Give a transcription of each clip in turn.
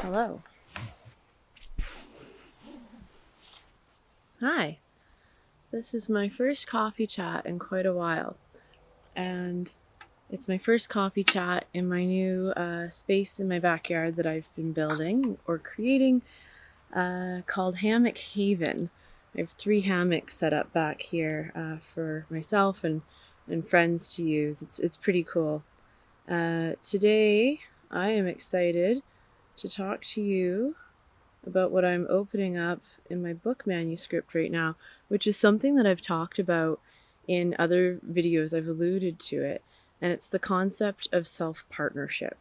Hello. Hi. This is my first coffee chat in quite a while, and it's my first coffee chat in my new space in my backyard that I've been building or creating called Hammock Haven. I have 3 hammocks set up back here for myself and friends to use. It's pretty cool. Today, I am excited to talk to you about what I'm opening up in my book manuscript right now, which is something that I've talked about in other videos. I've alluded to it, and it's the concept of self-partnership.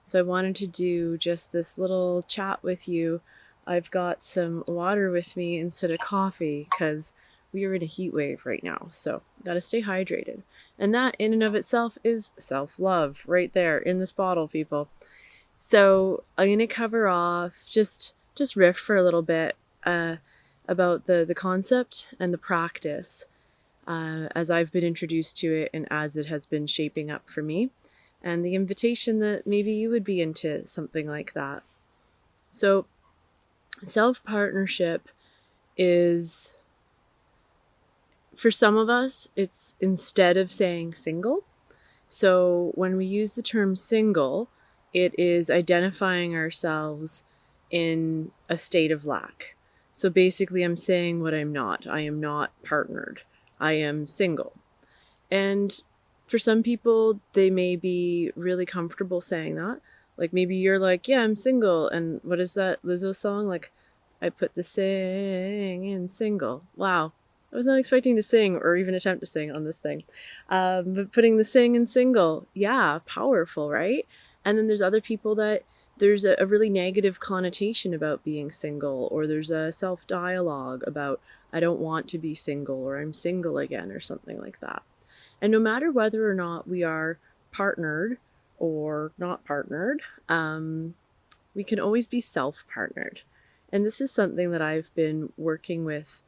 So I wanted to do just this little chat with you. I've got some water with me instead of coffee because we are in a heat wave right now, so gotta stay hydrated. And that in and of itself is self-love right there in this bottle, people. So I'm going to cover off, just riff for a little bit about the concept and the practice as I've been introduced to it and as it has been shaping up for me, and the invitation that maybe you would be into something like that. So self-partnership is, for some of us, it's instead of saying single. So when we use the term single, it is identifying ourselves in a state of lack. So basically, I'm saying what I'm not. I am not partnered. I am single. And for some people, they may be really comfortable saying that. Like maybe you're like, yeah, I'm single. And what is that Lizzo song? Like, I put the sing in single. Wow. I was not expecting to sing or even attempt to sing on this thing. But putting the sing in single, yeah, powerful, right? And then there's other people that there's a really negative connotation about being single, or there's a self-dialogue about, I don't want to be single, or I'm single again, or something like that. And no matter whether or not we are partnered or not partnered, we can always be self-partnered. And this is something that I've been working with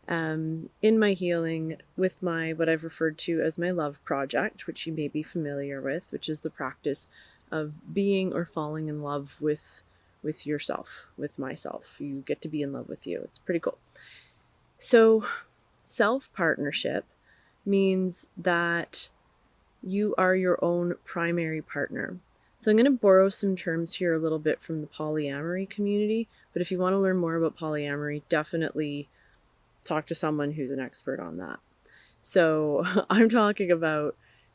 in my healing with my, what I've referred to as my love project, which you may be familiar with, which is the practice of being or falling in love with yourself, with myself. You get to be in love with you. It's pretty cool. So self-partnership means that you are your own primary partner. So I'm going to borrow some terms here a little bit from the polyamory community, but if you want to learn more about polyamory, definitely talk to someone who's an expert on that. So I'm talking about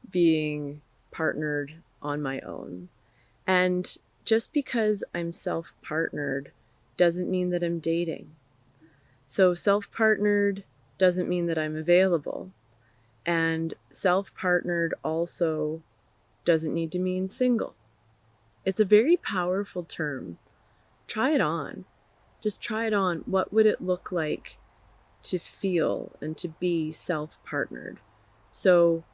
being partnered on my own. And just because I'm self-partnered doesn't mean that I'm dating. So self-partnered doesn't mean that I'm available. And self-partnered also doesn't need to mean single. It's a very powerful term. Try it on. Just try it on. What would it look like to feel and to be self-partnered? So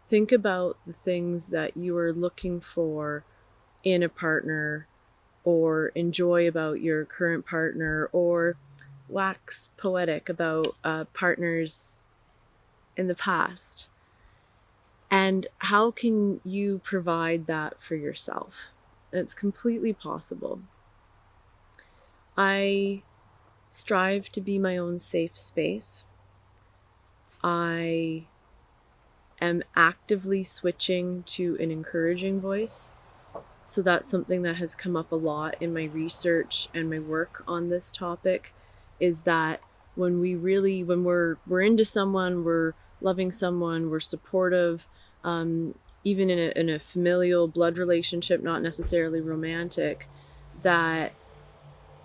think about the things that you are looking for in a partner, or enjoy about your current partner, or wax poetic about partners in the past. And how can you provide that for yourself? It's completely possible. I strive to be my own safe space. I am actively switching to an encouraging voice. So that's something that has come up a lot in my research and my work on this topic, is that when we're into someone, we're loving someone, we're supportive, even in a familial blood relationship, not necessarily romantic, that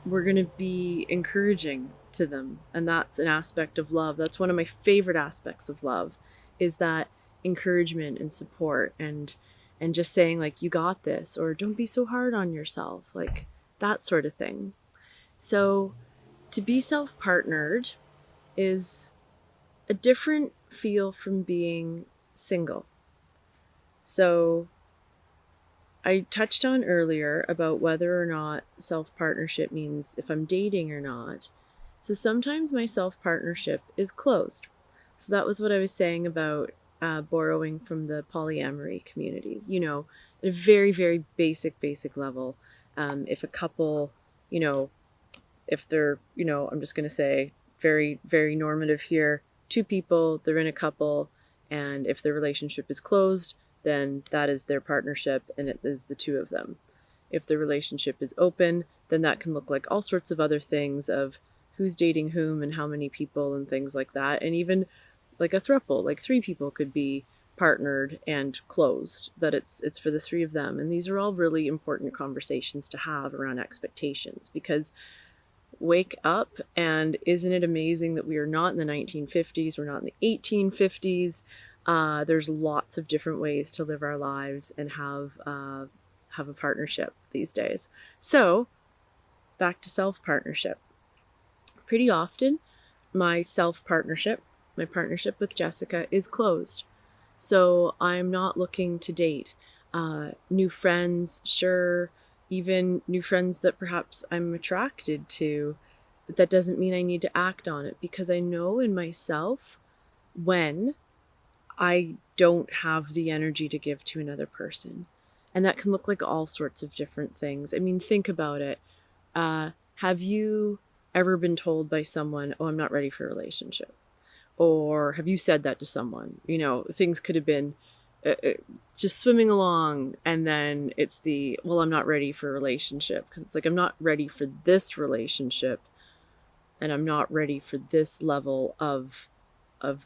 we're going to be encouraging to them. And that's an aspect of love. That's one of my favorite aspects of love, is that encouragement and support, and just saying like, you got this, or don't be so hard on yourself, like that sort of thing. So to be self-partnered is a different feel from being single. So I touched on earlier about whether or not self-partnership means if I'm dating or not. So sometimes my self-partnership is closed. So that was what I was saying about borrowing from the polyamory community. You know, at a very, very basic level, if a couple you know, if they're, I'm just going to say very, very normative here, two people, they're in a couple, and if their relationship is closed, then that is their partnership and it is the two of them. If the relationship is open, then that can look like all sorts of other things of who's dating whom and how many people and things like that. And even like a throuple, like three people could be partnered and closed, that it's for the three of them. And these are all really important conversations to have around expectations, because wake up, and isn't it amazing that we are not in the 1950s, we're not in the 1850s. There's lots of different ways to live our lives and have a partnership these days. So back to self-partnership. Pretty often my partnership with Jessica is closed. So I'm not looking to date new friends, sure, even new friends that perhaps I'm attracted to, but that doesn't mean I need to act on it, because I know in myself when I don't have the energy to give to another person. And that can look like all sorts of different things. I mean, think about it. Have you ever been told by someone, oh, I'm not ready for a relationship? Or have you said that to someone? Things could have been just swimming along, and then it's well, I'm not ready for a relationship, because it's like, I'm not ready for this relationship, and I'm not ready for this level of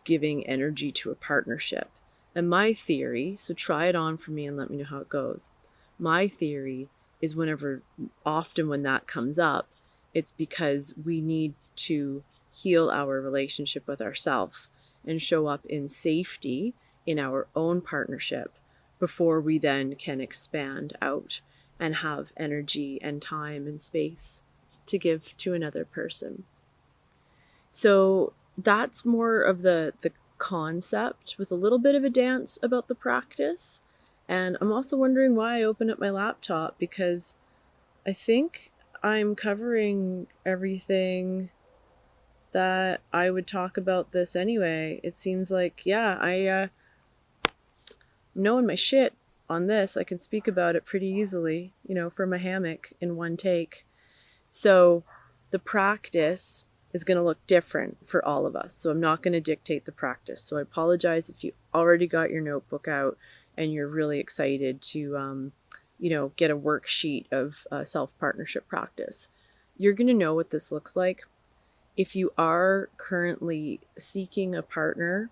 giving energy to a partnership. And my theory, so try it on for me and let me know how it goes. My theory is often when that comes up, it's because we need to heal our relationship with ourselves and show up in safety in our own partnership before we then can expand out and have energy and time and space to give to another person. So that's more of the concept, with a little bit of a dance about the practice. And I'm also wondering why I opened up my laptop, because I think I'm covering everything that I would talk about this anyway. It seems like, yeah, I'm knowing my shit on this. I can speak about it pretty easily, from a hammock in one take. So the practice is going to look different for all of us. So I'm not going to dictate the practice. So I apologize if you already got your notebook out and you're really excited to, get a worksheet of self-partnership practice. You're going to know what this looks like. If you are currently seeking a partner,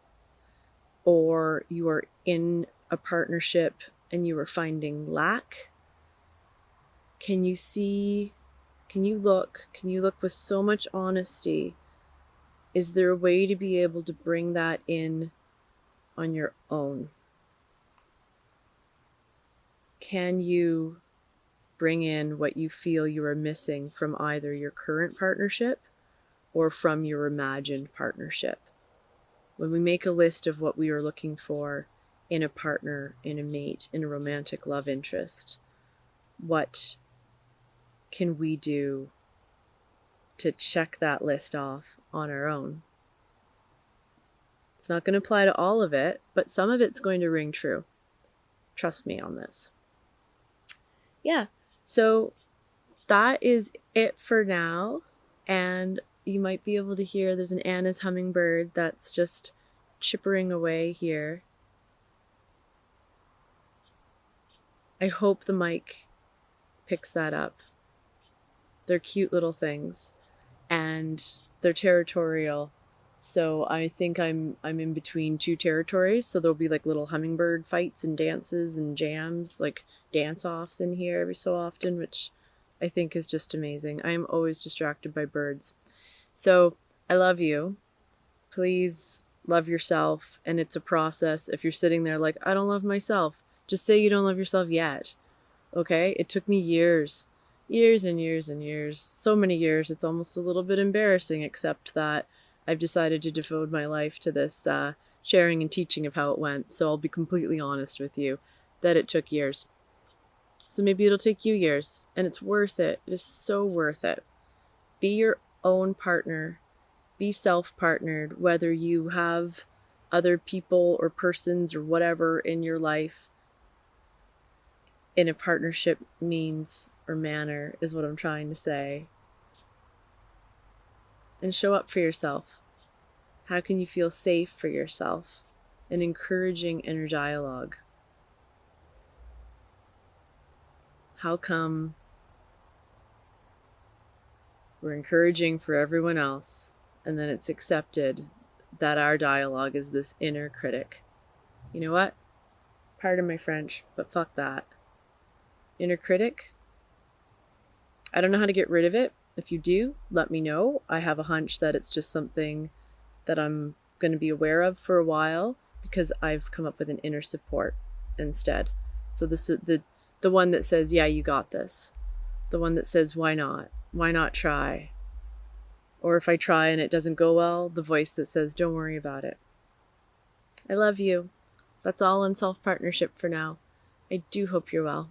or you are in a partnership and you are finding lack, can you look with so much honesty? Is there a way to be able to bring that in on your own? Can you bring in what you feel you are missing from either your current partnership or from your imagined partnership? When we make a list of what we are looking for in a partner, in a mate, in a romantic love interest, what can we do to check that list off on our own? It's not going to apply to all of it, but some of it's going to ring true. Trust me on this. Yeah, so that is it for now. And you might be able to hear there's an Anna's hummingbird that's just chippering away here. I hope the mic picks that up. They're cute little things, and they're territorial. So I think I'm in between two territories. So there'll be like little hummingbird fights and dances and jams, like dance-offs in here every so often, which I think is just amazing. I'm always distracted by birds. So I love you. Please love yourself. And it's a process. If you're sitting there like, I don't love myself, just say you don't love yourself yet. Okay? It took me years and years and years. So many years, it's almost a little bit embarrassing, except that I've decided to devote my life to this sharing and teaching of how it went. So I'll be completely honest with you that it took years. So maybe it'll take you years, and it's worth it. It is so worth it. Be your own partner. Be self-partnered, whether you have other people or persons or whatever in your life. In a partnership means or manner is what I'm trying to say. And show up for yourself. How can you feel safe for yourself? An encouraging inner dialogue. How come we're encouraging for everyone else, and then it's accepted that our dialogue is this inner critic? You know what? Pardon my French, but fuck that. Inner critic? I don't know how to get rid of it. If you do, let me know. I have a hunch that it's just something that I'm going to be aware of for a while, because I've come up with an inner support instead. So the one that says, yeah, you got this. The one that says, why not? Why not try? Or if I try and it doesn't go well, the voice that says, don't worry about it. I love you. That's all on self-partnership for now. I do hope you're well.